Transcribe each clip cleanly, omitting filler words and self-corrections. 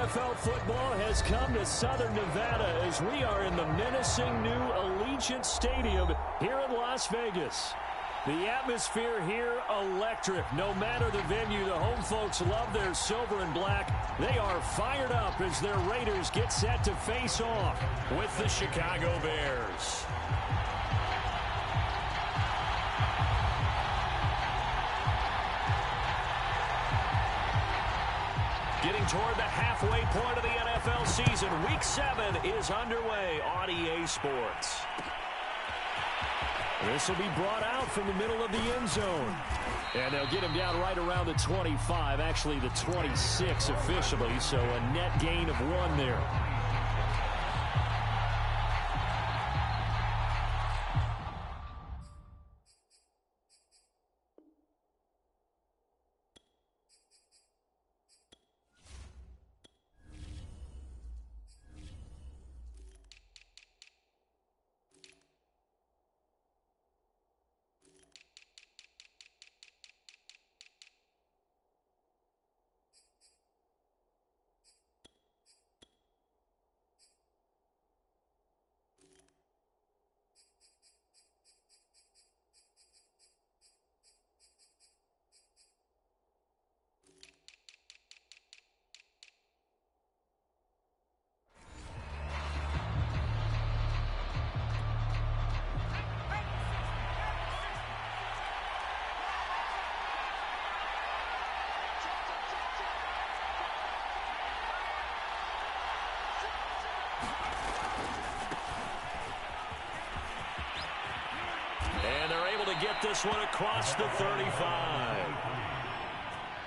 NFL football has come to Southern Nevada as we are in the menacing new Allegiant Stadium here in Las Vegas. The atmosphere here, electric. No matter the venue, the home folks love their silver and black. They are fired up as their Raiders get set to face off with the Chicago Bears. Getting toward the halfway point of the NFL season, Week 7 is underway on EA Sports. This will be brought out from the middle of the end zone. And they'll get him down right around the 25, actually the 26 officially, so a net gain of 1 there. Get this one across the 35.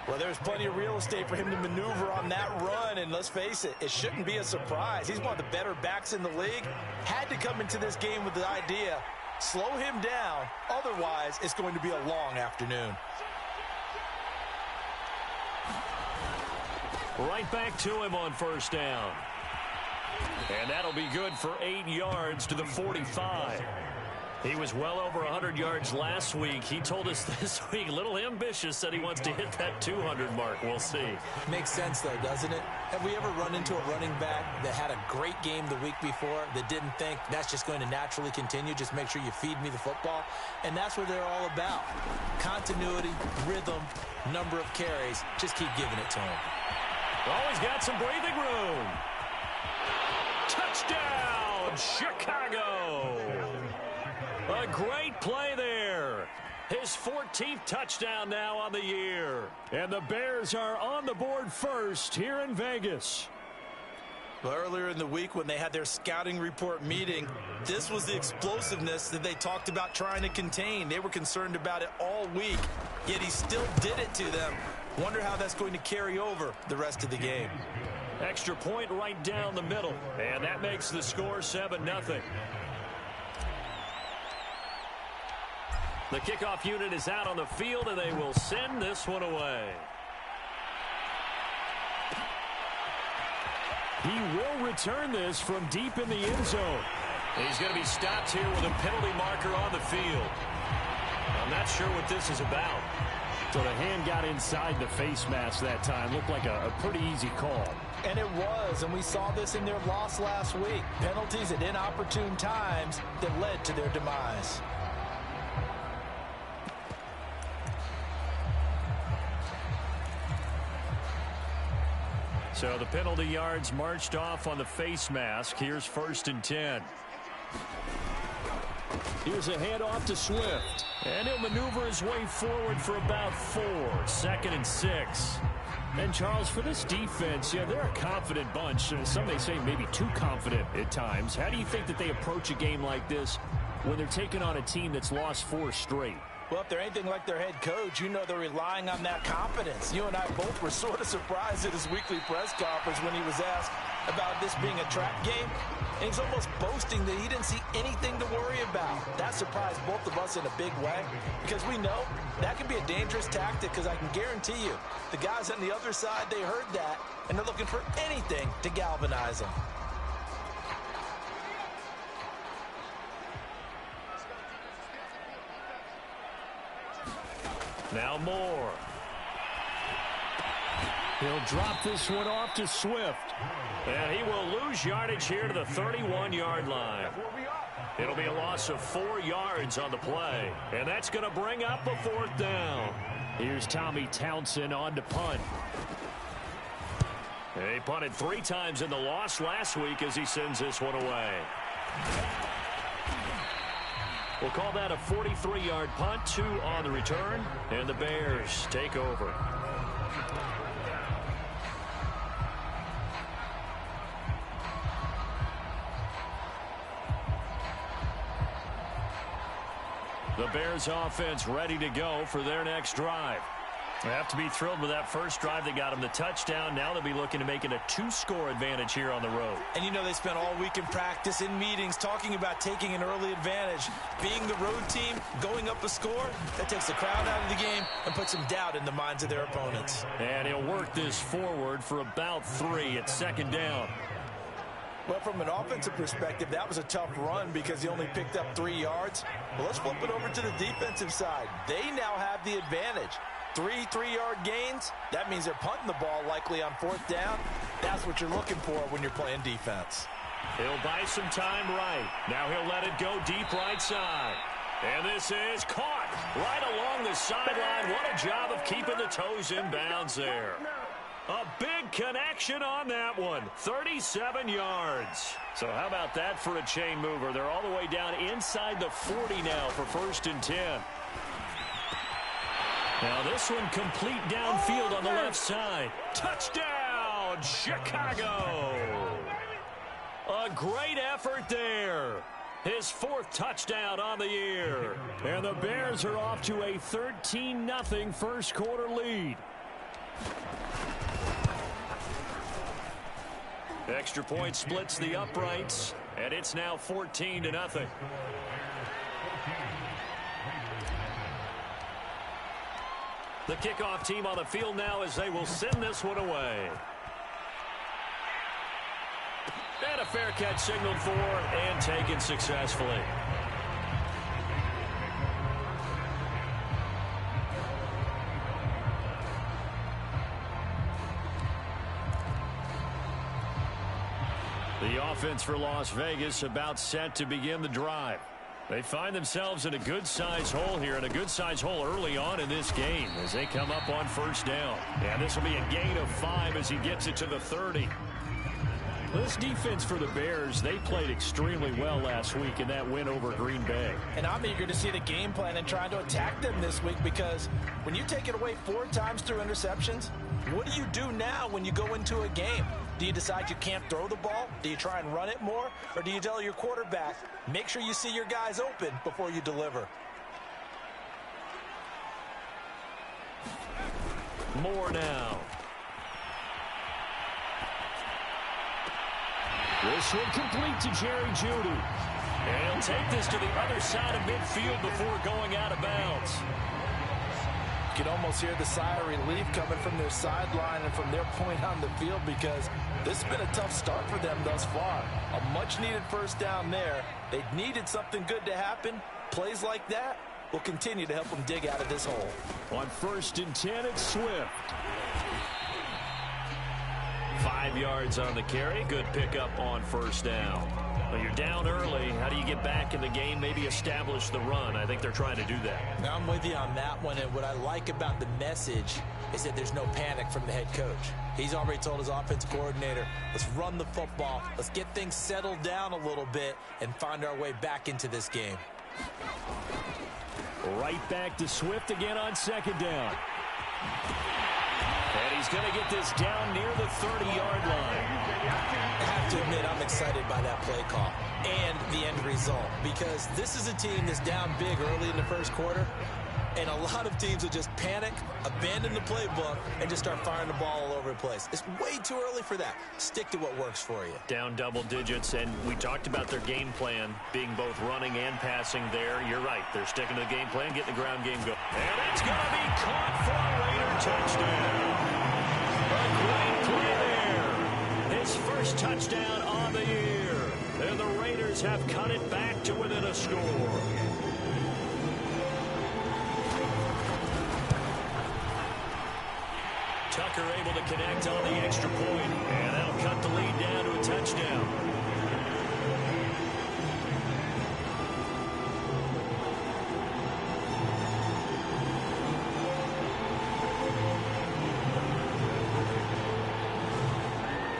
Well, there's plenty of real estate for him to maneuver on that run, and let's face it, it shouldn't be a surprise. He's one of the better backs in the league. Had to come into this game with the idea, slow him down, otherwise it's going to be a long afternoon. Right back to him on first down. And that'll be good for 8 yards to the 45. He was well over 100 yards last week. He told us this week, a little ambitious, that he wants to hit that 200 mark. We'll see. Makes sense, though, doesn't it? Have we ever run into a running back that had a great game the week before that didn't think that's just going to naturally continue? Just make sure you feed me the football. And that's what they're all about. Continuity, rhythm, number of carries. Just keep giving it to him. Always got some breathing room. Touchdown, Chicago. A great play there. His 14th touchdown now on the year. And the Bears are on the board first here in Vegas. Well, earlier in the week when they had their scouting report meeting, this was the explosiveness that they talked about trying to contain. They were concerned about it all week, yet he still did it to them. Wonder how that's going to carry over the rest of the game. Extra point right down the middle. And that makes the score 7-0. The kickoff unit is out on the field, and they will send this one away. He will return this from deep in the end zone. He's going to be stopped here with a penalty marker on the field. I'm not sure what this is about. So the hand got inside the face mask that time. Looked like a pretty easy call. And it was, and we saw this in their loss last week. Penalties at inopportune times that led to their demise. So the penalty yards marched off on the face mask. Here's 1st and 10. Here's a handoff to Swift. And he'll maneuver his way forward for about 4. 2nd and 6. And, Charles, for this defense, yeah, they're a confident bunch. Some may say maybe too confident at times. How do you think that they approach a game like this when they're taking on a team that's lost 4 straight? Well, if they're anything like their head coach, you know they're relying on that confidence. You and I both were sort of surprised at his weekly press conference when he was asked about this being a trap game. And he's almost boasting that he didn't see anything to worry about. That surprised both of us in a big way because we know that can be a dangerous tactic because I can guarantee you the guys on the other side, they heard that, and they're looking for anything to galvanize them. Now Moore. He'll drop this one off to Swift. And he will lose yardage here to the 31-yard line. It'll be a loss of 4 yards on the play. And that's going to bring up a 4th down. Here's Tommy Townsend on to punt. He punted 3 times in the loss last week as he sends this one away. We'll call that a 43-yard punt, 2 on the return, and the Bears take over. The Bears offense ready to go for their next drive. They have to be thrilled with that first drive that got them the touchdown. Now they'll be looking to make it a 2-score advantage here on the road. And you know they spent all week in practice, in meetings, talking about taking an early advantage. Being the road team, going up a score, that takes the crowd out of the game and puts some doubt in the minds of their opponents. And he'll work this forward for about 3 at 2nd down. Well, from an offensive perspective, that was a tough run because he only picked up 3 yards. Well, let's flip it over to the defensive side. They now have the advantage. 3 3-yard gains, that means they're punting the ball likely on 4th down. That's what you're looking for when you're playing defense. He'll buy some time right. Now he'll let it go deep right side. And this is caught right along the sideline. What a job of keeping the toes in bounds there. A big connection on that one. 37 yards. So how about that for a chain mover? They're all the way down inside the 40 now for 1st and 10. Now this one complete downfield on the left side. Touchdown, Chicago. A great effort there. His 4th touchdown on the year. And the Bears are off to a 13-0 first quarter lead. Extra point splits the uprights, and it's now 14-0. The kickoff team on the field now as they will send this one away. And a fair catch signaled for and taken successfully. The offense for Las Vegas about set to begin the drive. They find themselves in a good-sized hole here, and a good-sized hole early on in this game as they come up on 1st down. And this will be a gain of 5 as he gets it to the 30. This defense for the Bears, they played extremely well last week in that win over Green Bay. And I'm eager to see the game plan and trying to attack them this week because when you take it away 4 times through interceptions, what do you do now when you go into a game? Do you decide you can't throw the ball? Do you try and run it more? Or do you tell your quarterback, make sure you see your guys open before you deliver? More now. This one complete to Jerry Jeudy. And he'll take this to the other side of midfield before going out of bounds. You can almost hear the sigh of relief coming from their sideline and from their point on the field because this has been a tough start for them thus far. A much-needed 1st down there. They needed something good to happen. Plays like that will continue to help them dig out of this hole. On 1st and 10, it's Swift. 5 yards on the carry. Good pickup on 1st down. Well, you're down early. How do you get back in the game? Maybe establish the run. I think they're trying to do that. Now, I'm with you on that one, and what I like about the message is that there's no panic from the head coach. He's already told his offensive coordinator, let's run the football, let's get things settled down a little bit and find our way back into this game. Right back to Swift again on 2nd down. And he's going to get this down near the 30-yard line. I have to admit, I'm excited by that play call and the end result because this is a team that's down big early in the first quarter, and a lot of teams will just panic, abandon the playbook, and just start firing the ball all over the place. It's way too early for that. Stick to what works for you. Down double digits, and we talked about their game plan being both running and passing there. You're right. They're sticking to the game plan, getting the ground game going. And it's going to be caught for a Raider touchdown. A great play there. His first touchdown on the year. And the Raiders have cut it back to within a score. Tucker able to connect on the extra point, and that'll cut the lead down to a touchdown.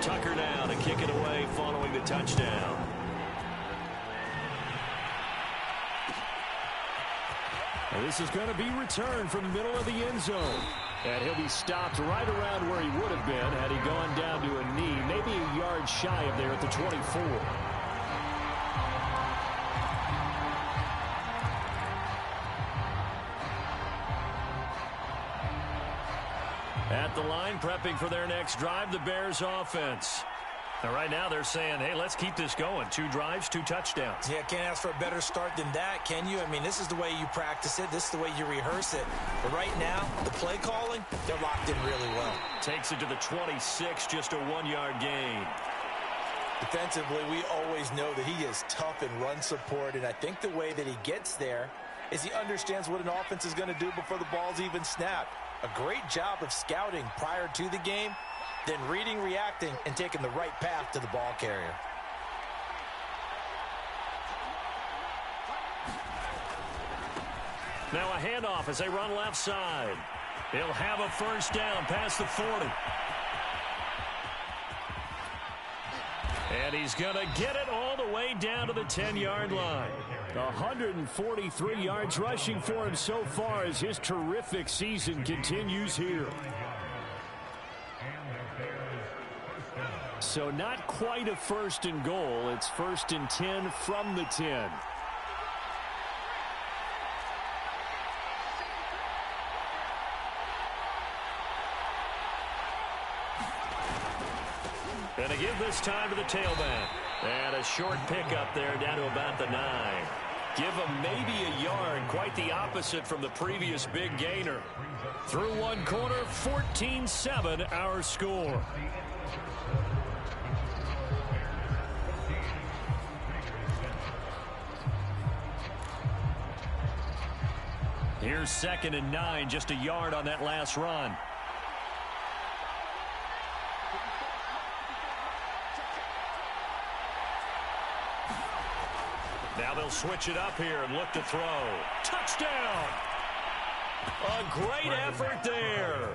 Tucker now to kick it away following the touchdown. And this is going to be returned from the middle of the end zone. And he'll be stopped right around where he would have been had he gone down to a knee, maybe a yard shy of there at the 24. At the line, prepping for their next drive, the Bears offense. Now, right now, they're saying, hey, let's keep this going. 2 drives, 2 touchdowns. Yeah, can't ask for a better start than that, can you? I mean, this is the way you practice it. This is the way you rehearse it. But right now, the play calling, they're locked in really well. Takes it to the 26, just a 1-yard gain. Defensively, we always know that he is tough in run support, and I think the way that he gets there is he understands what an offense is going to do before the ball's even snapped. A great job of scouting prior to the game, then reading, reacting, and taking the right path to the ball carrier. Now a handoff as they run left side. He'll have a first down past the 40. And he's going to get it all the way down to the 10-yard line. 143 yards rushing for him so far as his terrific season continues here. So not quite a 1st and goal. It's 1st and 10 from the 10. Gonna give this time to the tailback. And a short pickup there down to about the 9. Give him maybe a yard. Quite the opposite from the previous big gainer. Through one quarter, 14-7 our score. Here's 2nd and 9, just a yard on that last run. Now they'll switch it up here and look to throw. Touchdown! A great effort there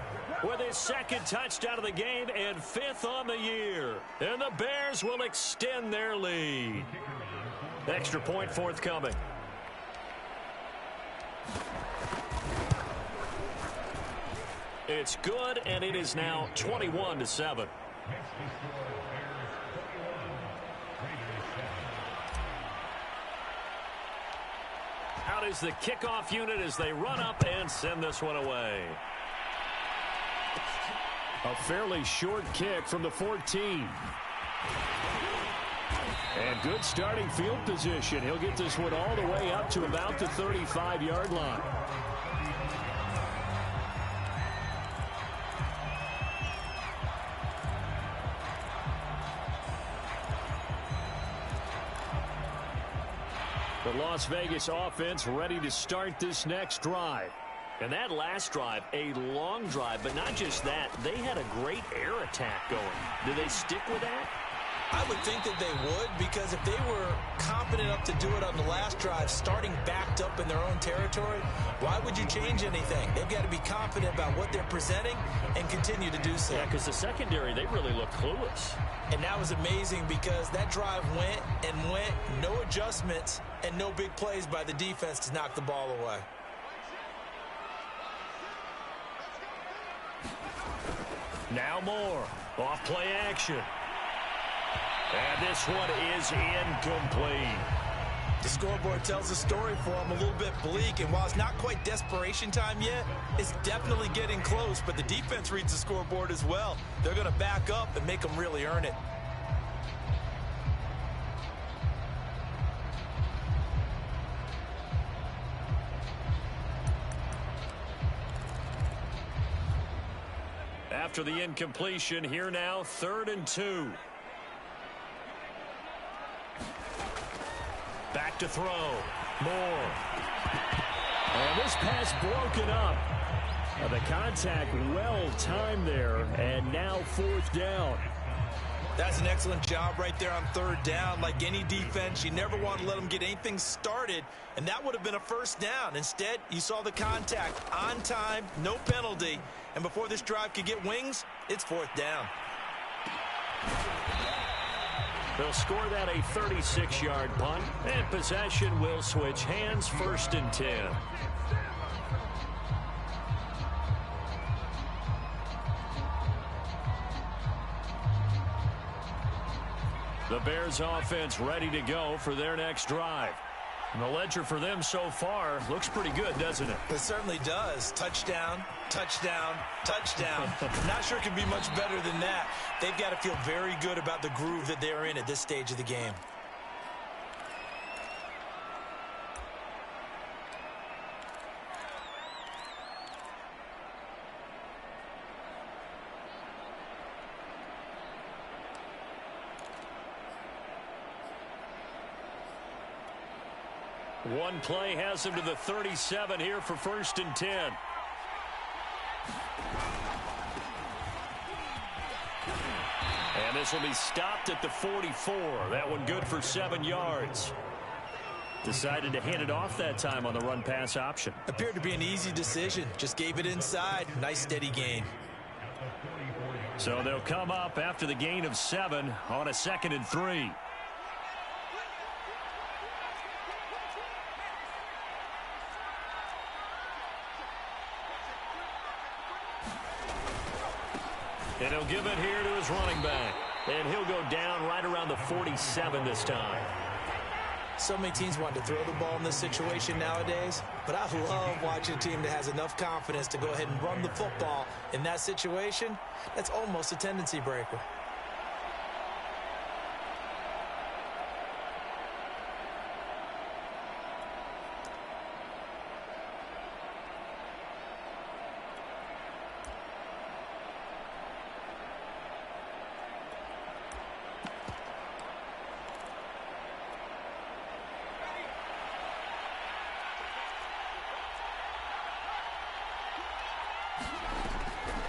with his 2nd touchdown of the game and 5th on the year. And the Bears will extend their lead. Extra point forthcoming. It's good, and it is now 21-7. Out is the kickoff unit as they run up and send this one away. A fairly short kick from the 14. And good starting field position. He'll get this one all the way up to about the 35-yard line. The Las Vegas offense ready to start this next drive. And that last drive, a long drive, but not just that. They had a great air attack going. Do they stick with that? I would think that they would, because if they were confident enough to do it on the last drive, starting backed up in their own territory, why would you change anything? They've got to be confident about what they're presenting and continue to do so. Yeah, because the secondary, they really looked clueless. And that was amazing because that drive went and went, no adjustments, and no big plays by the defense to knock the ball away. Now more. Off play action. And this one is incomplete. The scoreboard tells the story for him, a little bit bleak, and while it's not quite desperation time yet, it's definitely getting close, but the defense reads the scoreboard as well. They're going to back up and make them really earn it. After the incompletion, here now, 3rd and 2. Back to throw. More. And this pass broken up. The contact well timed there, and now 4th down. That's an excellent job right there on 3rd down. Like any defense, you never want to let them get anything started, and that would have been a 1st down. Instead, you saw the contact on time, no penalty, and before this drive could get wings, it's 4th down. They'll score that a 36-yard punt, and possession will switch hands, 1st and 10. The Bears offense ready to go for their next drive. And the ledger for them so far looks pretty good, doesn't it? It certainly does. Touchdown, touchdown, touchdown. Not sure it can be much better than that. They've got to feel very good about the groove that they're in at this stage of the game. One play has him to the 37 here for 1st and 10. And this will be stopped at the 44. That one good for 7 yards. Decided to hand it off that time on the run-pass option. Appeared to be an easy decision. Just gave it inside. Nice steady gain. So they'll come up after the gain of 7 on a 2nd and 3. And he'll give it here to his running back. And he'll go down right around the 47 this time. So many teams want to throw the ball in this situation nowadays, but I love watching a team that has enough confidence to go ahead and run the football in that situation. That's almost a tendency breaker.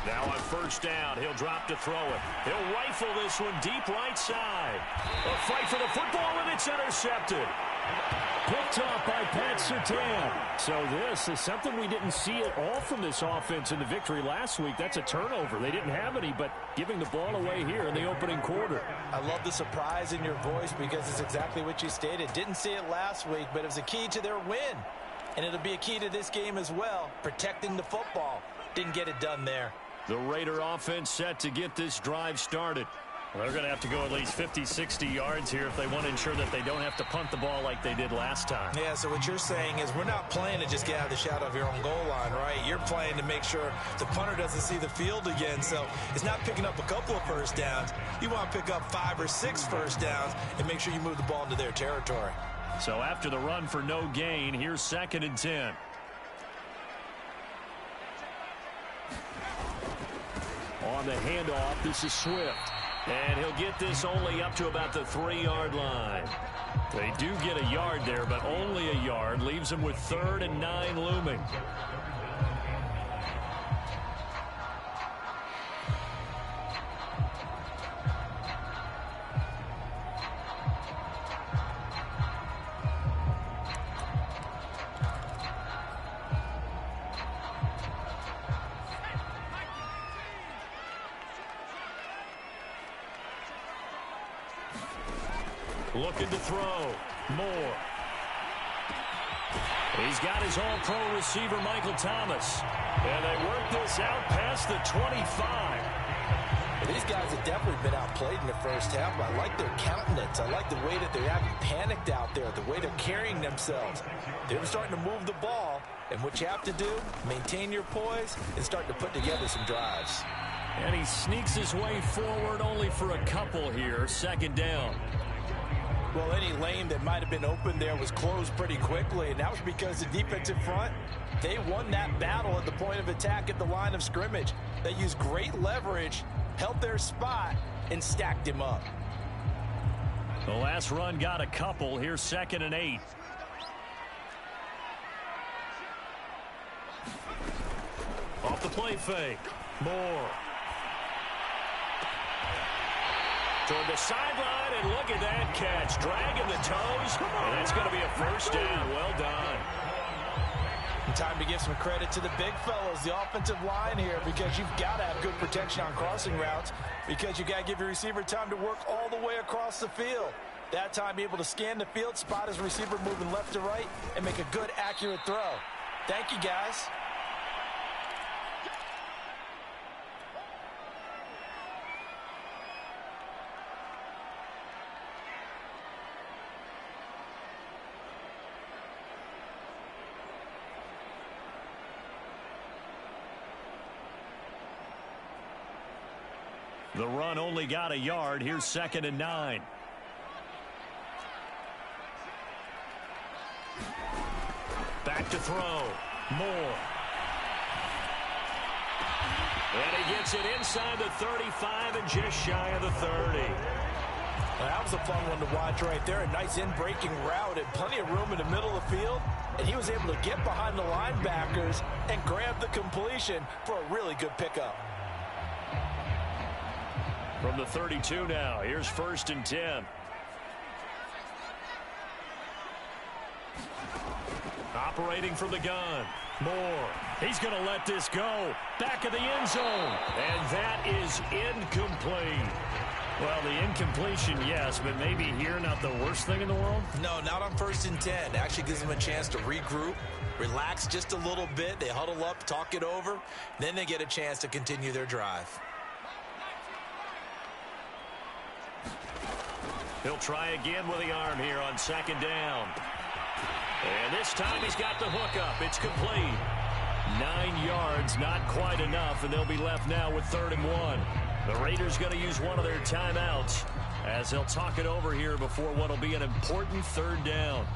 Now on 1st down, he'll drop to throw it. He'll rifle this one deep right side. A fight for the football, and it's intercepted. Picked off by Pat Surtain. So this is something we didn't see at all from this offense in the victory last week. That's a turnover. They didn't have any, but giving the ball away here in the opening quarter. I love the surprise in your voice because it's exactly what you stated. Didn't see it last week, but it was a key to their win. And it'll be a key to this game as well, protecting the football. Didn't get it done there. The Raider offense set to get this drive started. Well, they're going to have to go at least 50, 60 yards here if they want to ensure that they don't have to punt the ball like they did last time. Yeah, so what you're saying is we're not playing to just get out of the shadow of your own goal line, right? You're playing to make sure the punter doesn't see the field again. So it's not picking up a couple of 1st downs. You want to pick up 5 or 6 1st downs and make sure you move the ball into their territory. So after the run for no gain, here's 2nd and 10. On the handoff, this is Swift. And he'll get this only up to about the 3-yard line. They do get a yard there, but only a yard. Leaves them with 3rd and 9 looming. Looking to throw. Moore. He's got his all-pro receiver, Michael Thomas. And they work this out past the 25. These guys have definitely been outplayed in the 1st half. I like their countenance. I like the way that they're having panicked out there, the way they're carrying themselves. They're starting to move the ball. And what you have to do, maintain your poise and start to put together some drives. And he sneaks his way forward only for a couple here. 2nd down. Well, any lane that might have been open there was closed pretty quickly, and that was because the defensive front, they won that battle at the point of attack at the line of scrimmage. They used great leverage, held their spot, and stacked him up. The last run got a couple. Here's 2nd and 8. Off the play fake. Moore. Toward the sideline, and look at that catch. Dragging the toes, and that's going to be a first down. Well done. Time to give some credit to the big fellas, the offensive line here, because you've got to have good protection on crossing routes, because you got to give your receiver time to work all the way across the field. That time, be able to scan the field, spot his receiver moving left to right, and make a good, accurate throw. Thank you, guys. The run only got a yard. Here's 2nd and 9. Back to throw. Moore. And he gets it inside the 35 and just shy of the 30. Well, that was a fun one to watch right there. A nice in-breaking route and plenty of room in the middle of the field. And he was able to get behind the linebackers and grab the completion for a really good pickup. From the 32 now, here's 1st and 10. Operating from the gun. Moore. He's going to let this go. Back of the end zone. And that is incomplete. Well, the incompletion, yes, but maybe here not the worst thing in the world? No, not on 1st and 10. Actually gives them a chance to regroup, relax just a little bit. They huddle up, talk it over. Then they get a chance to continue their drive. He'll try again with the arm here on 2nd down. And this time he's got the hook up. It's complete. 9 yards, not quite enough, and they'll be left now with 3rd and 1. The Raiders going to use one of their timeouts as they'll talk it over here before what will be an important 3rd down.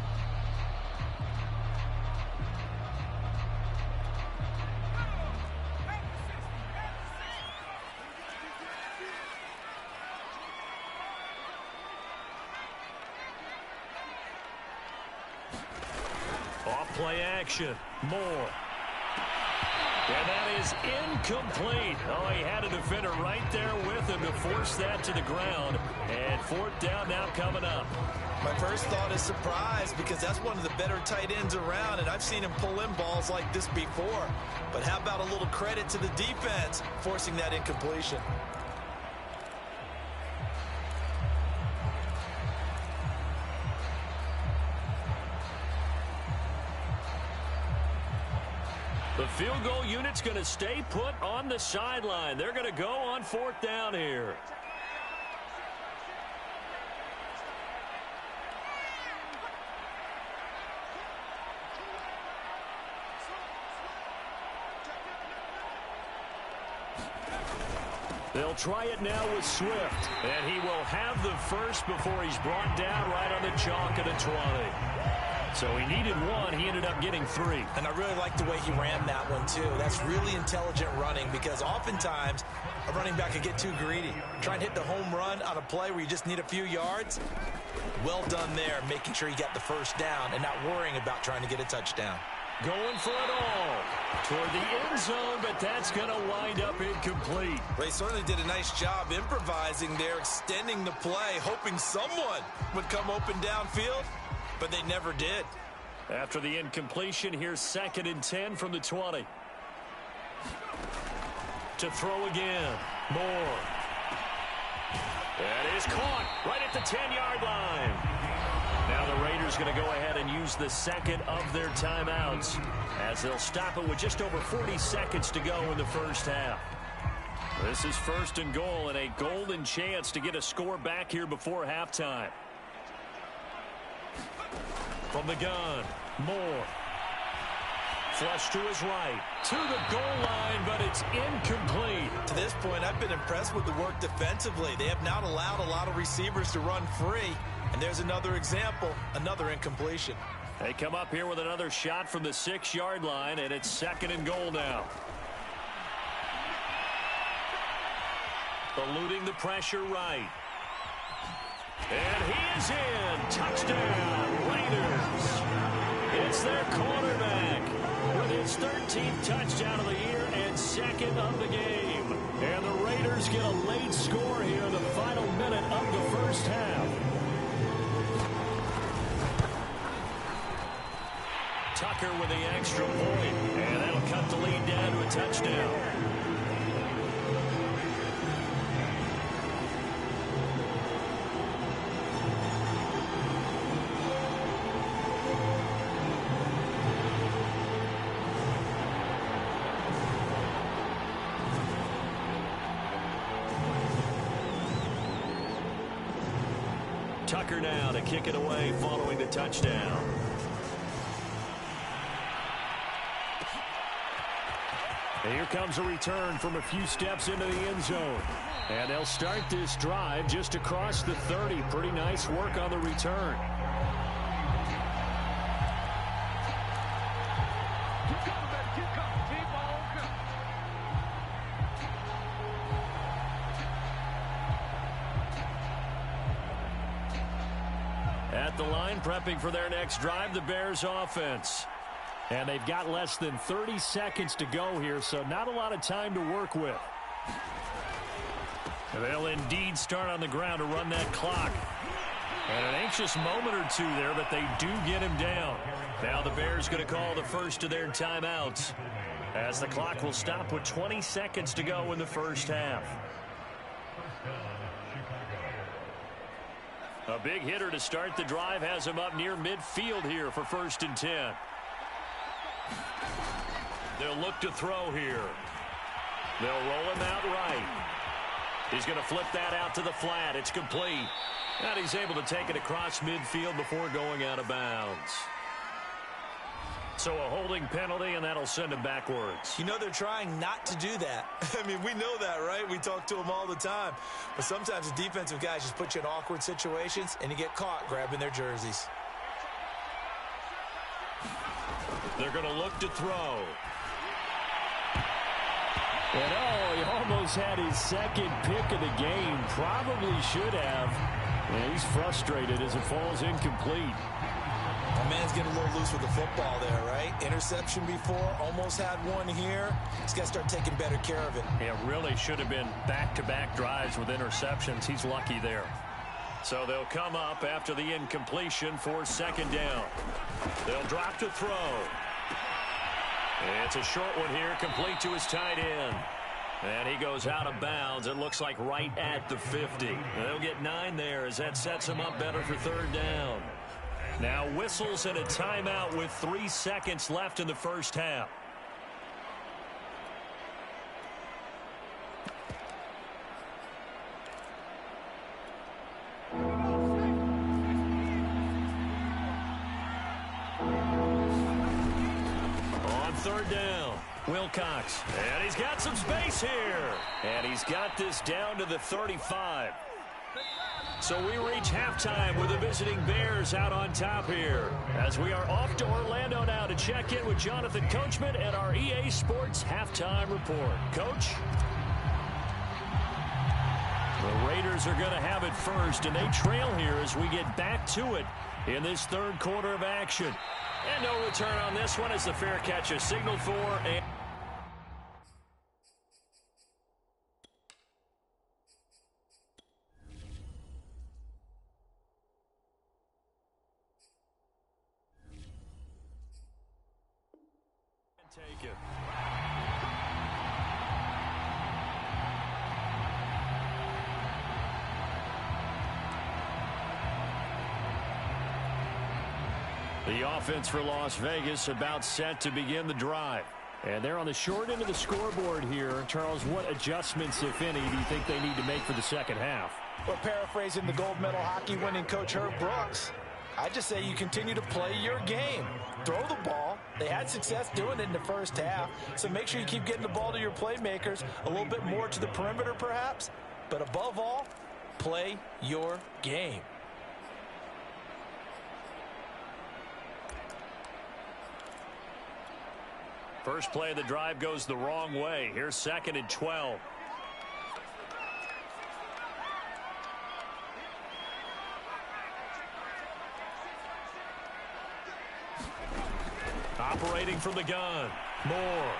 Play action. Moore. And that is incomplete. Oh, he had a defender right there with him to force that to the ground. And 4th down now coming up. My first thought is surprise, because that's one of the better tight ends around, and I've seen him pull in balls like this before. But how about a little credit to the defense forcing that incompletion? The field goal unit's going to stay put on the sideline. They're going to go on 4th down here. They'll try it now with Swift. And he will have the first before he's brought down right on the chalk at the 20. So he needed 1. He ended up getting 3. And I really like the way he ran that one, too. That's really intelligent running, because oftentimes a running back can get too greedy. Try and hit the home run on a play where you just need a few yards. Well done there, making sure you got the first down and not worrying about trying to get a touchdown. Going for it all toward the end zone, but that's going to wind up incomplete. They certainly did a nice job improvising there, extending the play, hoping someone would come open downfield. But they never did. After the incompletion, here's 2nd and 10 from the 20. To throw again. Moore. That is caught right at the 10-yard line. Now the Raiders going to go ahead and use the 2nd of their timeouts as they'll stop it with just over 40 seconds to go in the first half. This is 1st and goal and a golden chance to get a score back here before halftime. From the gun, Moore. Flush to his right, to the goal line, but it's incomplete. To this point, I've been impressed with the work defensively. They have not allowed a lot of receivers to run free. And there's another example, another incompletion. They come up here with another shot from the 6-yard line, and it's 2nd and goal now. Eluding the pressure right. And he is in. Touchdown, Raiders. It's their quarterback with his 13th touchdown of the year and second of the game. And the Raiders get a late score here in the final minute of the first half. Tucker with the extra point, and that'll cut the lead down to a touchdown. Tucker now to kick it away following the touchdown. And here comes a return from a few steps into the end zone. And they'll start this drive just across the 30. Pretty nice work on the return. At the line, prepping for their next drive, the Bears offense. And they've got less than 30 seconds to go here, so not a lot of time to work with. They'll indeed start on the ground to run that clock. And an anxious moment or two there, but they do get him down. Now the Bears going to call the first of their timeouts, as the clock will stop with 20 seconds to go in the first half. A big hitter to start the drive has him up near midfield here for 1st and 10. They'll look to throw here. They'll roll him out right. He's going to flip that out to the flat. It's complete. And he's able to take it across midfield before going out of bounds. So a holding penalty, and that'll send him backwards. You know they're trying not to do that. I mean, we know that, right? We talk to them all the time. But sometimes the defensive guys just put you in awkward situations, and you get caught grabbing their jerseys. They're going to look to throw. And oh, he almost had his second pick of the game. Probably should have. And he's frustrated as it falls incomplete. My man's getting a little loose with the football there, right? Interception before, almost had one here. He's got to start taking better care of it. It really should have been back-to-back drives with interceptions. He's lucky there. So they'll come up after the incompletion for 2nd down. They'll drop to throw. It's a short one here, complete to his tight end. And he goes out of bounds. It looks like right at the 50. They'll get 9 there as that sets him up better for 3rd down. Now whistles and a timeout with 3 seconds left in the first half. On 3rd down, Wilcox. And he's got some space here. And he's got this down to the 35. So we reach halftime with the visiting Bears out on top here, as we are off to Orlando now to check in with Jonathan Coachman and our EA Sports Halftime Report. Coach? The Raiders are going to have it first, and they trail here as we get back to it in this 3rd quarter of action. And no return on this one as the fair catch is signaled for. And take it. The offense for Las Vegas about set to begin the drive. And they're on the short end of the scoreboard here. Charles, what adjustments, if any, do you think they need to make for the second half? Well, paraphrasing the gold medal hockey winning coach Herb Brooks, I just say you continue to play your game. Throw the ball. They had success doing it in the first half. So make sure you keep getting the ball to your playmakers, a little bit more to the perimeter perhaps. But above all, play your game. First play of the drive goes the wrong way. Here's 2nd and 12. Operating from the gun. Moore.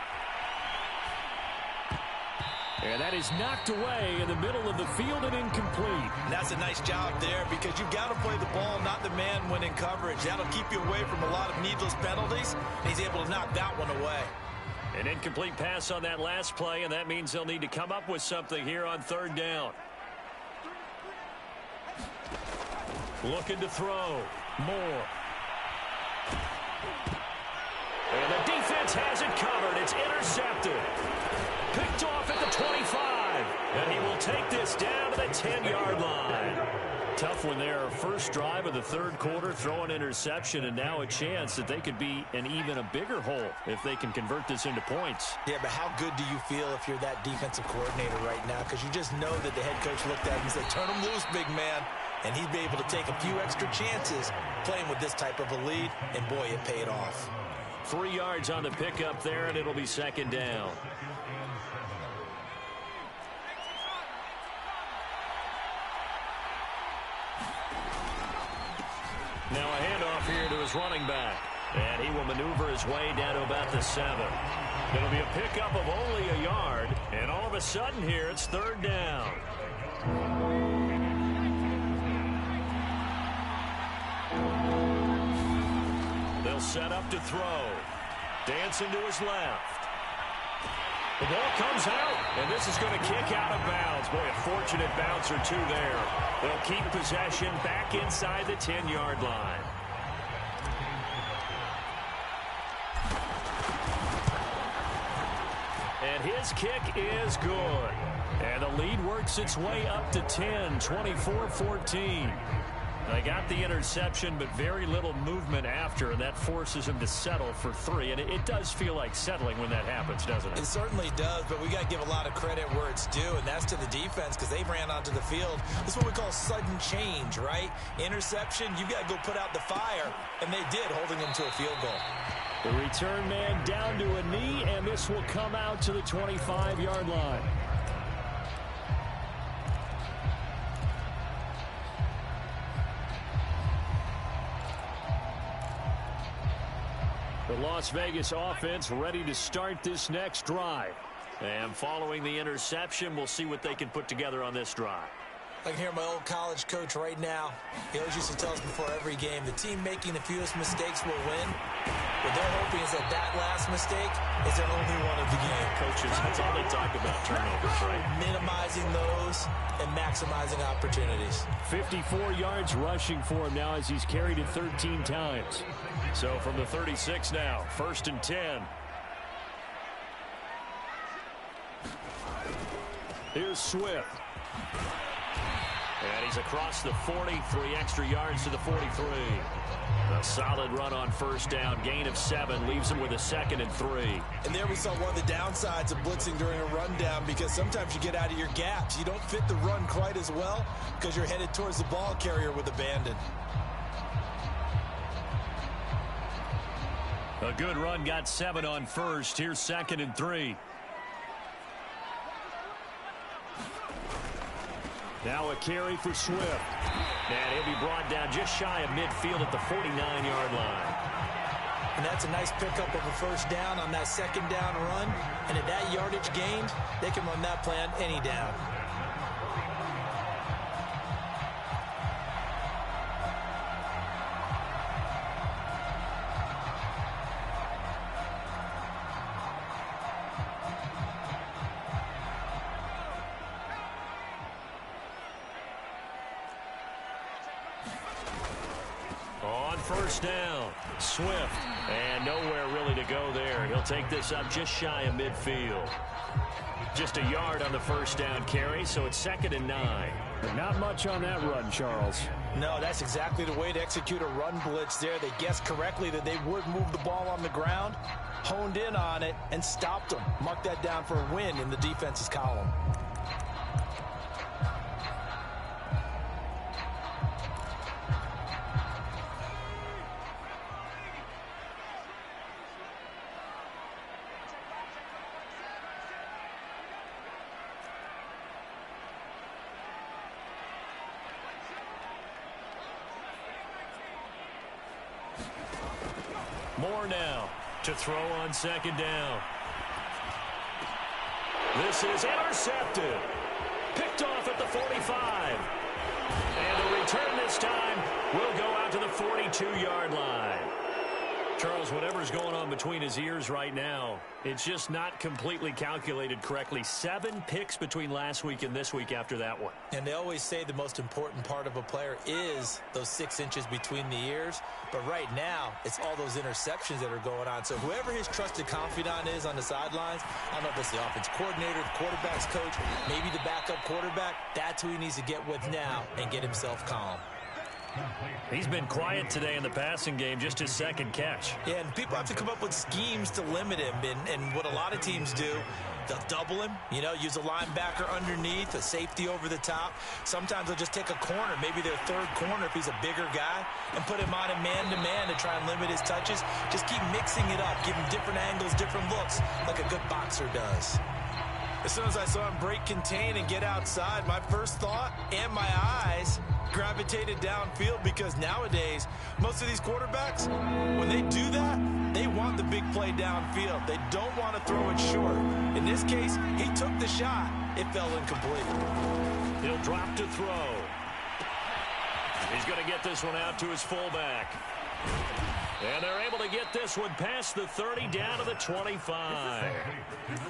And that is knocked away in the middle of the field and incomplete. And that's a nice job there because you've got to play the ball, not the man when in coverage. That'll keep you away from a lot of needless penalties. And he's able to knock that one away. An incomplete pass on that last play, and that means they'll need to come up with something here on third down. Looking to throw. Moore. And the defense has it covered. It's intercepted. Picked off at the 25. And he will take this down to the 10-yard line. Tough one there. First drive of the third quarter, throw an interception, and now a chance that they could be in even a bigger hole if they can convert this into points. Yeah, but how good do you feel if you're that defensive coordinator right now? Because you just know that the head coach looked at him and said, turn him loose, big man. And he'd be able to take a few extra chances playing with this type of a lead, and boy, it paid off. 3 yards on the pickup there, and it'll be second down. Now a handoff here to his running back. And he will maneuver his way down to about the 7. It'll be a pickup of only a yard. And all of a sudden here, it's third down. They'll set up to throw. Dancing to his left. The ball comes out, and this is going to kick out of bounds. Boy, a fortunate bounce or two there. They'll keep possession back inside the 10-yard line. And his kick is good. And the lead works its way up to 10, 24-14. They got the interception, but very little movement after, and that forces him to settle for 3. And it does feel like settling when that happens, doesn't it? It certainly does, but we got to give a lot of credit where it's due, and that's to the defense because they ran onto the field. This is what we call sudden change, right? Interception, you got to go put out the fire, and they did, holding them to a field goal. The return man down to a knee, and this will come out to the 25-yard line. The Las Vegas offense ready to start this next drive. And following the interception, we'll see what they can put together on this drive. I can hear my old college coach right now. He always used to tell us before every game, the team making the fewest mistakes will win. What they're hoping is that that last mistake is their only one of the game. Coaches, that's all they talk about, turnovers, right? Minimizing those and maximizing opportunities. 54 yards rushing for him now as he's carried it 13 times. So from the 36 now, 1st and 10. Here's Swift. And he's across the 40, 3 extra yards to the 43. A solid run on first down, gain of 7, leaves him with a 2nd and 3. And there we saw one of the downsides of blitzing during a rundown because sometimes you get out of your gaps. You don't fit the run quite as well because you're headed towards the ball carrier with abandon. A good run, got 7 on first. Here's 2nd and 3. Now a carry for Swift. And he'll be brought down just shy of midfield at the 49-yard line. And that's a nice pickup of a first down on that 2nd down run. And at that yardage gained, they can run that play on any down. First down, Swift, and nowhere really to go there. He'll take this up just shy of midfield. Just a yard on the first down carry, so it's 2nd and 9. But not much on that run, Charles. No, that's exactly the way to execute a run blitz there. They guessed correctly that they would move the ball on the ground, honed in on it, and stopped them. Mark that down for a win in the defense's column. More now. To throw on second down. This is intercepted. Picked off at the 45. And the return this time will go out to the 42-yard line. Charles, whatever's going on between his ears right now, it's just not completely calculated correctly. 7 picks between last week and this week after that one. And they always say the most important part of a player is those 6 inches between the ears. But right now, it's all those interceptions that are going on. So whoever his trusted confidant is on the sidelines, I don't know if it's the offense coordinator, the quarterback's coach, maybe the backup quarterback, that's who he needs to get with now and get himself calm. He's been quiet today in the passing game, just his second catch. Yeah, and people have to come up with schemes to limit him. And what a lot of teams do, they'll double him, use a linebacker underneath, a safety over the top. Sometimes they'll just take a corner, maybe their third corner if he's a bigger guy, and put him on a man-to-man to try and limit his touches. Just keep mixing it up, give him different angles, different looks, like a good boxer does. As soon as I saw him break contain and get outside, my first thought and my eyes gravitated downfield, because nowadays, most of these quarterbacks, when they do that, they want the big play downfield. They don't want to throw it short. In this case, he took the shot. It fell incomplete. He'll drop to throw. He's going to get this one out to his fullback. And they're able to get this one past the 30 down to the 25.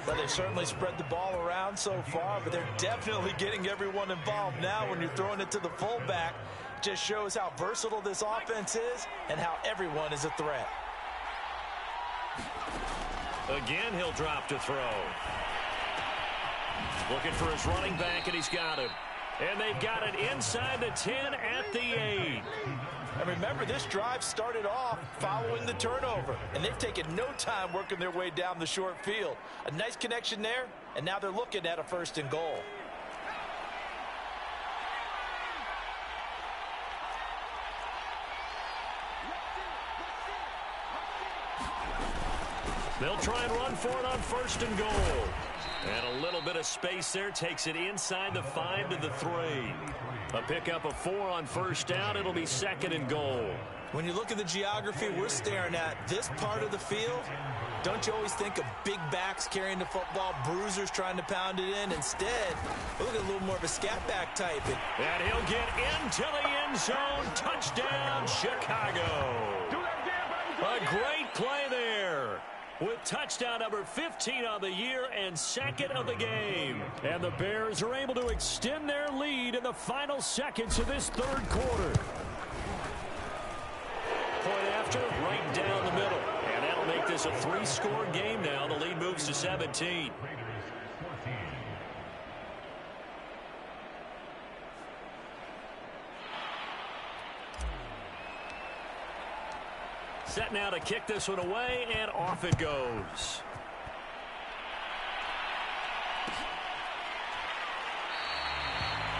Well, they've certainly spread the ball around so far, but they're definitely getting everyone involved now when you're throwing it to the fullback. Just shows how versatile this offense is and how everyone is a threat. Again, he'll drop to throw. Looking for his running back, and he's got him. And they've got it inside the 10 at the 8. And remember, this drive started off following the turnover, and they've taken no time working their way down the short field. A nice connection there, and now they're looking at a 1st and goal. They'll try and run for it on 1st and goal. And a little bit of space there takes it inside the 5 to the 3. A pickup of 4 on 1st down. It'll be 2nd and goal. When you look at the geography we're staring at, this part of the field, don't you always think of big backs carrying the football, bruisers trying to pound it in? Instead, look at a little more of a scat back type. And he'll get into the end zone. Touchdown, Chicago. A great play there, with touchdown number 15 on the year and 2nd of the game. And the Bears are able to extend their lead in the final seconds of this 3rd quarter. Point after, right down the middle. And that'll make this a 3-score game now. The lead moves to 17. Set now to kick this one away, and off it goes.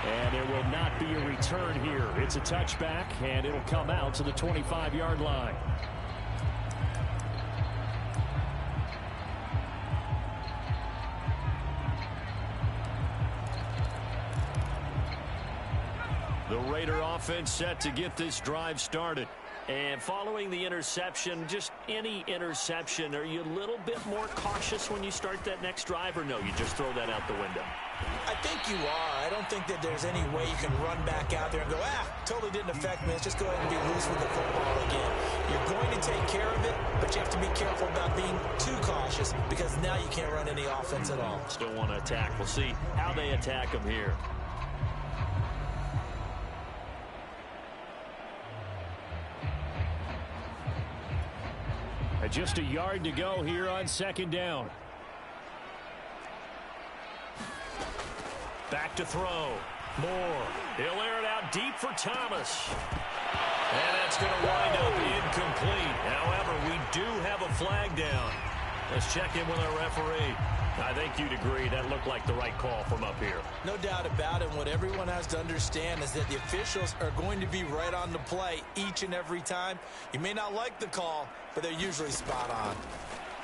And there will not be a return here. It's a touchback, and it'll come out to the 25-yard line. The Raider offense set to get this drive started. And following the interception, just any interception, are you a little bit more cautious when you start that next drive, or no, you just throw that out the window? I think you are. I don't think that there's any way you can run back out there and go, totally didn't affect me. Let's just go ahead and be loose with the football again. You're going to take care of it, but you have to be careful about being too cautious, because now you can't run any offense at all. Still want to attack. We'll see how they attack them here. Just a yard to go here on 2nd down. Back to throw. Moore. He'll air it out deep for Thomas. And that's going to wind up incomplete. However, we do have a flag down. Let's check in with our referee. I think you'd agree that looked like the right call from up here. No doubt about it. What everyone has to understand is that the officials are going to be right on the play each and every time. You may not like the call, but they're usually spot on.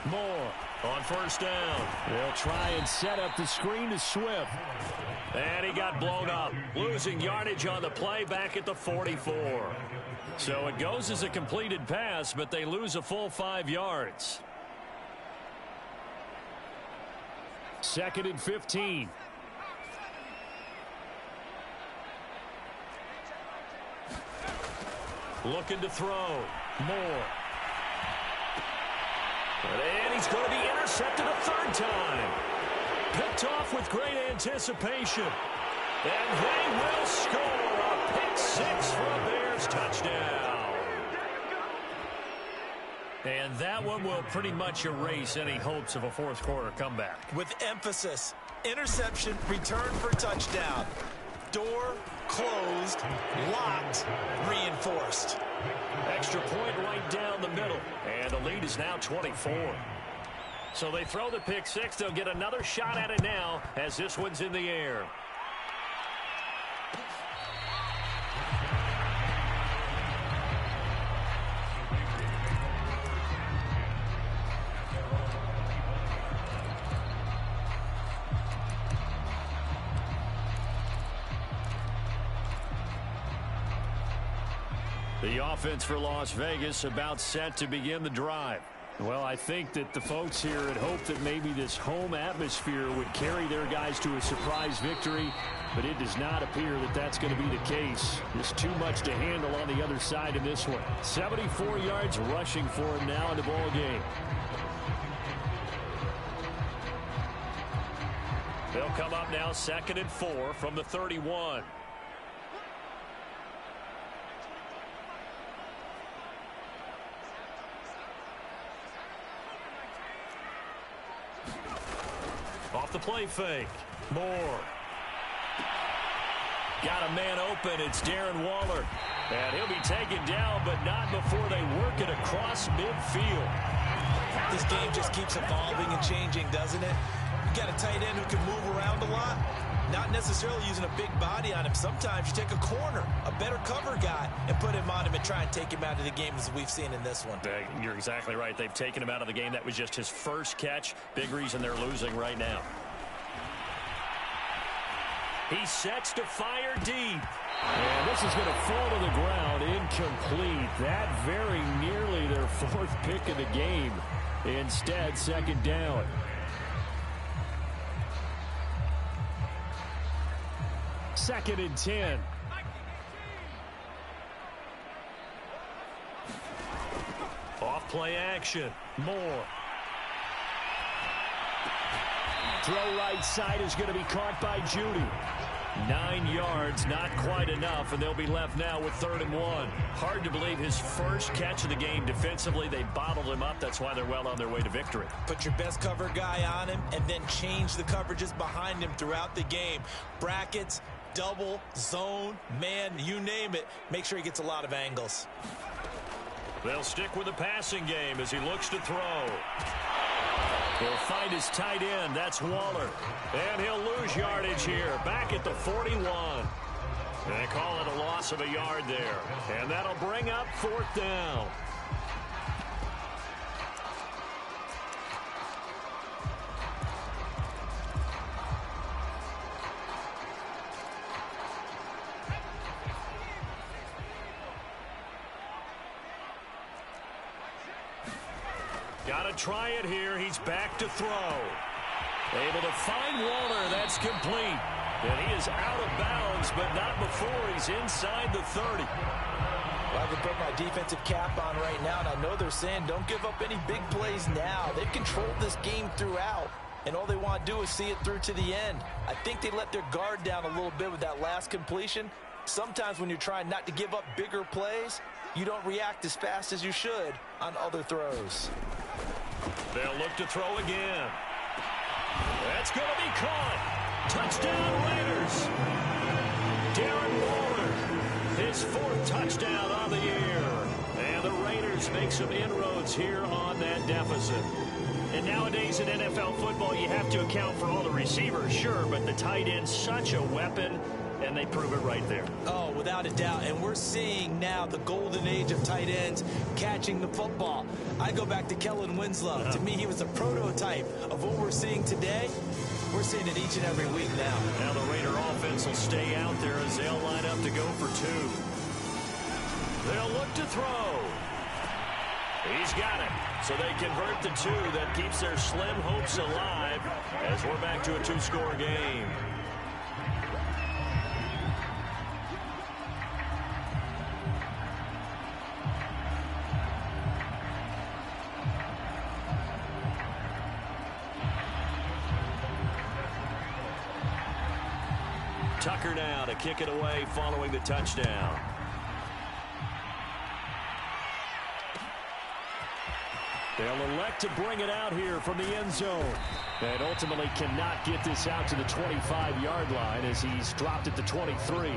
Moore on 1st down. They'll try and set up the screen to Swift. And he got blown up, losing yardage on the play back at the 44. So it goes as a completed pass, but they lose a full 5 yards. 2nd and 15. Looking to throw. Moore. And he's going to be intercepted a 3rd time. Picked off with great anticipation. And they will score a pick 6 for a Bears touchdown. And that one will pretty much erase any hopes of a 4th quarter comeback. With emphasis, interception, return for touchdown. Door closed, locked, reinforced. Extra point right down the middle. And the lead is now 24. So they throw the pick 6. They'll get another shot at it now as this one's in the air. The offense for Las Vegas about set to begin the drive. Well, I think that the folks here had hoped that maybe this home atmosphere would carry their guys to a surprise victory, but it does not appear that that's going to be the case. Just too much to handle on the other side in this one. 74 yards rushing for him now in the ball game. They'll come up now 2nd and 4 from the 31. Off the play fake. Moore. Got a man open. It's Darren Waller. And he'll be taken down, but not before they work it across midfield. This game just keeps evolving and changing, doesn't it? You got a tight end who can move around a lot. Not necessarily using a big body on him. Sometimes you take a corner, a better cover guy, and put him on him and try and take him out of the game as we've seen in this one. You're exactly right. They've taken him out of the game. That was just his first catch. Big reason they're losing right now. He sets to fire deep. And this is going to fall to the ground incomplete. That very nearly their 4th pick of the game. Instead, 2nd down. Second and 10. Off play action. Moore. Throw right side is going to be caught by Judy. 9 yards, not quite enough, and they'll be left now with 3rd and 1. Hard to believe his first catch of the game defensively. They bottled him up. That's why they're well on their way to victory. Put your best cover guy on him and then change the coverages behind him throughout the game. Brackets, double, zone, man, you name it. Make sure he gets a lot of angles. They'll stick with the passing game as he looks to throw. He'll find his tight end. That's Waller. And he'll lose yardage here. Back at the 41. They call it a loss of a yard there. And that'll bring up 4th down. Got to try it here. He's back to throw. Able to find Waller. That's complete. And he is out of bounds, but not before he's inside the 30. Well, I can put my defensive cap on right now, and I know they're saying don't give up any big plays now. They've controlled this game throughout, and all they want to do is see it through to the end. I think they let their guard down a little bit with that last completion. Sometimes when you're trying not to give up bigger plays, you don't react as fast as you should on other throws. They'll look to throw again. That's going to be caught. Touchdown, Raiders. Darren Waller, his 4th touchdown on the year. And the Raiders make some inroads here on that deficit. And nowadays in NFL football, you have to account for all the receivers, sure, but the tight end's such a weapon, and they prove it right there. Oh, without a doubt. And we're seeing now the golden age of tight ends catching the football. I go back to Kellen Winslow. To me, he was a prototype of what we're seeing today. We're seeing it each and every week now. Now the Raider offense will stay out there as they'll line up to go for 2. They'll look to throw. He's got it. So they convert the two. That keeps their slim hopes alive as we're back to a two-score game. Tucker now to kick it away following the touchdown. They'll elect to bring it out here from the end zone. And ultimately cannot get this out to the 25-yard line as he's dropped it to 23.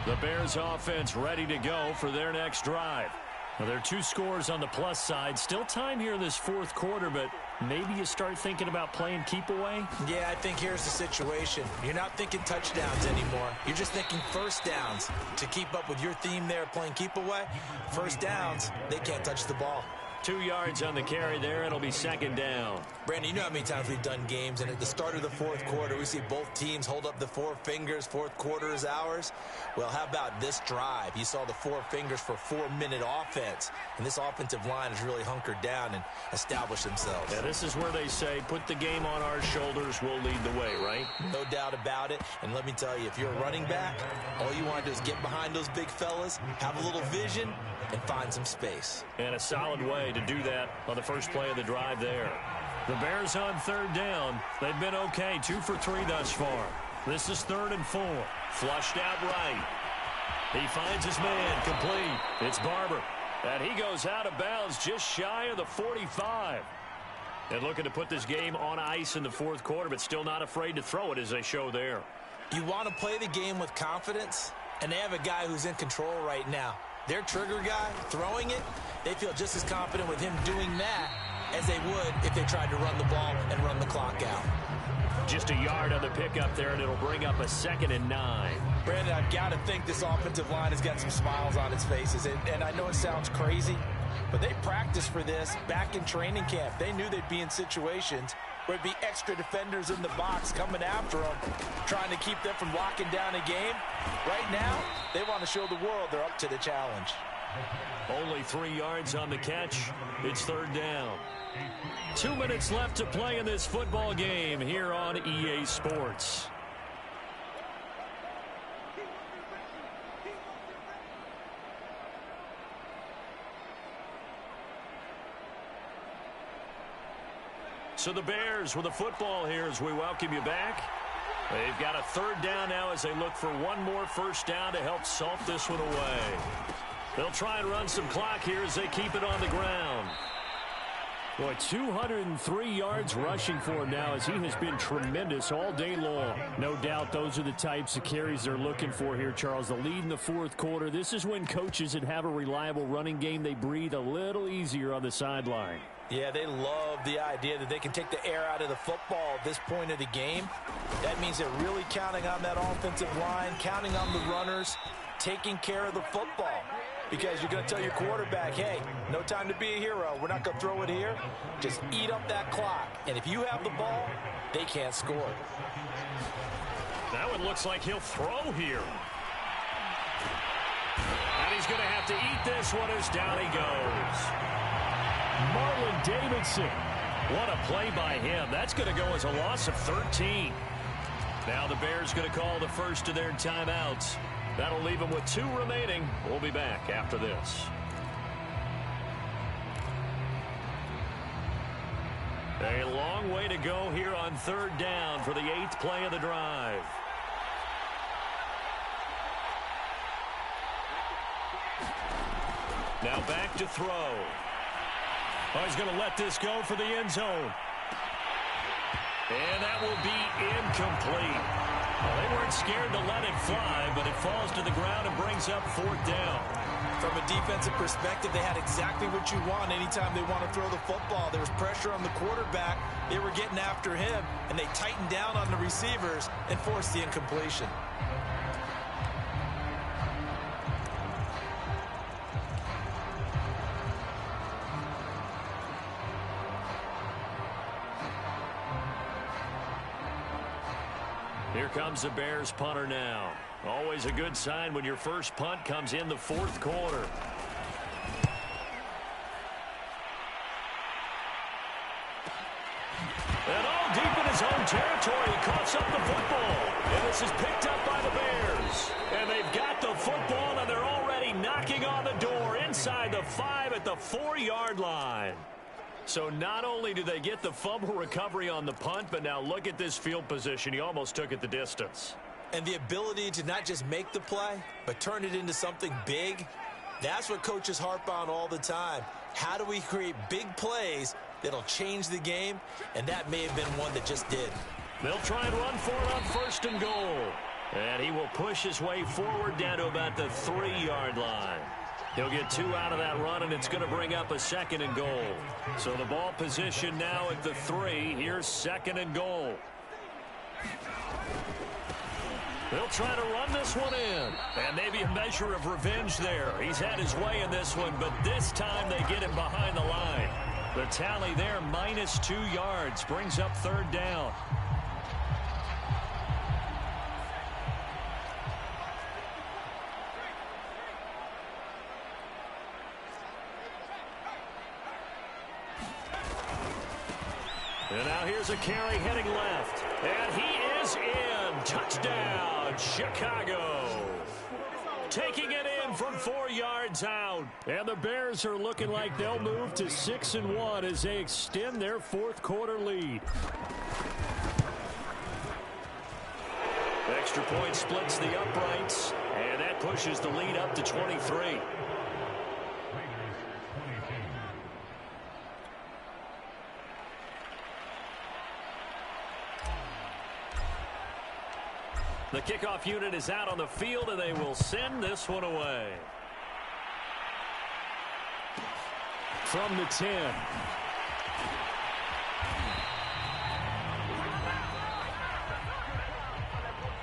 The Bears offense ready to go for their next drive. Now, there are two scores on the plus side. Still time here in this fourth quarter, but maybe you start thinking about playing keep away? Yeah, I think here's the situation. You're not thinking touchdowns anymore. You're just thinking first downs. To keep up with your theme there, playing keep away, first downs, they can't touch the ball. 2 yards on the carry there. It'll be second down. Brandon, you know how many times we've done games, and at the start of the fourth quarter, we see both teams hold up the four fingers. Fourth quarter is ours. Well, how about this drive? You saw the four fingers for 4-minute offense, and this offensive line has really hunkered down and established themselves. Yeah, this is where they say, put the game on our shoulders, we'll lead the way, right? No doubt about it. And let me tell you, if you're a running back, all you want to do is get behind those big fellas, have a little vision, and find some space. And a solid way to do that on the first play of the drive there. The Bears on third down. They've been okay, 2 for 3 thus far. This is 3rd and 4. Flushed out right. He finds his man, complete. It's Barber. And he goes out of bounds just shy of the 45. And looking to put this game on ice in the fourth quarter, but still not afraid to throw it as they show there. You want to play the game with confidence, and they have a guy who's in control right now. Their trigger guy throwing it, they feel just as confident with him doing that as they would if they tried to run the ball and run the clock out. Just a yard on the pickup there, and it'll bring up a 2nd and 9. Brandon, I've got to think this offensive line has got some smiles on its faces. And I know it sounds crazy, but they practiced for this back in training camp. They knew they'd be in situations where it'd be extra defenders in the box coming after them, trying to keep them from locking down a game. Right now, they want to show the world they're up to the challenge. Only 3 yards on the catch. It's 3rd down. 2 minutes left to play in this football game here on EA Sports. So the Bears with the football here as we welcome you back. They've got a 3rd down now as they look for one more first down to help salt this one away. They'll try and run some clock here as they keep it on the ground. Boy, 203 yards rushing for him now as he has been tremendous all day long. No doubt those are the types of carries they're looking for here, Charles. The lead in the fourth quarter. This is when coaches that have a reliable running game, they breathe a little easier on the sideline. Yeah, they love the idea that they can take the air out of the football at this point of the game. That means they're really counting on that offensive line, counting on the runners, taking care of the football. Because you're going to tell your quarterback, hey, no time to be a hero. We're not going to throw it here. Just eat up that clock. And if you have the ball, they can't score. That one looks like he'll throw here. And he's going to have to eat this one as down he goes. Marlon Davidson. What a play by him. That's going to go as a loss of 13. Now the Bears going to call the first of their timeouts. That'll leave them with 2 remaining. We'll be back after this. A long way to go here on 3rd down for the 8th play of the drive. Now back to throw. Oh, he's going to let this go for the end zone. And that will be incomplete. Well, they weren't scared to let it fly, but it falls to the ground and brings up 4th down. From a defensive perspective, they had exactly what you want anytime they want to throw the football. There was pressure on the quarterback. They were getting after him, and they tightened down on the receivers and forced the incompletion. Here comes the Bears punter now. Always a good sign when your first punt comes in the fourth quarter. And all deep in his own territory, he coughs up the football. And this is picked up by the Bears. And they've got the football, and they're already knocking on the door inside the 5 at the 4-yard line. So not only do they get the fumble recovery on the punt, but now look at this field position. He almost took it the distance. And the ability to not just make the play, but turn it into something big, that's what coaches harp on all the time. How do we create big plays that'll change the game? And that may have been one that just did. They'll try and run for it on 1st and goal. And he will push his way forward down to about the 3-yard line. He'll get 2 out of that run, and it's going to bring up a 2nd and goal. So the ball position now at the 3. Here's 2nd and goal. They'll try to run this one in. And maybe a measure of revenge there. He's had his way in this one, but this time they get him behind the line. The tally there, minus 2 yards, brings up 3rd down. And now here's a carry heading left. And he is in. Touchdown, Chicago. Taking it in from 4 yards out. And the Bears are looking like they'll move to 6-1 as they extend their 4th quarter lead. Extra point splits the uprights. And that pushes the lead up to 23. The kickoff unit is out on the field, and they will send this one away. From the 10.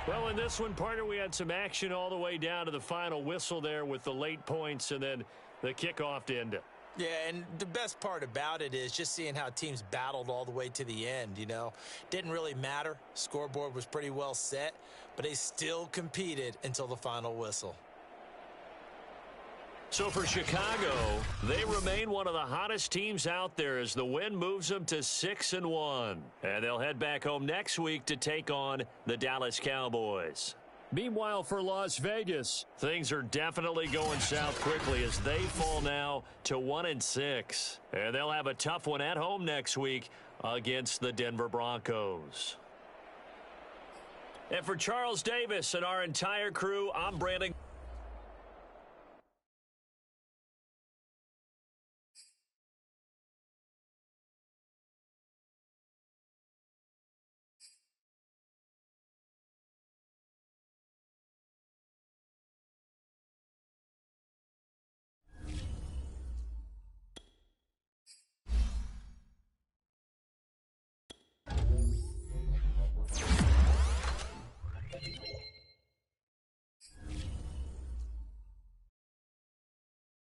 Well, in this one, partner, we had some action all the way down to the final whistle there with the late points and then the kickoff to end it. Yeah, and the best part about it is just seeing how teams battled all the way to the end, you know. Didn't really matter. Scoreboard was pretty well set, but they still competed until the final whistle. So for Chicago, they remain one of the hottest teams out there as the win moves them to 6-1. And they'll head back home next week to take on the Dallas Cowboys. Meanwhile, for Las Vegas, things are definitely going south quickly as they fall now to 1-6. And they'll have a tough one at home next week against the Denver Broncos. And for Charles Davis and our entire crew, I'm Brandon.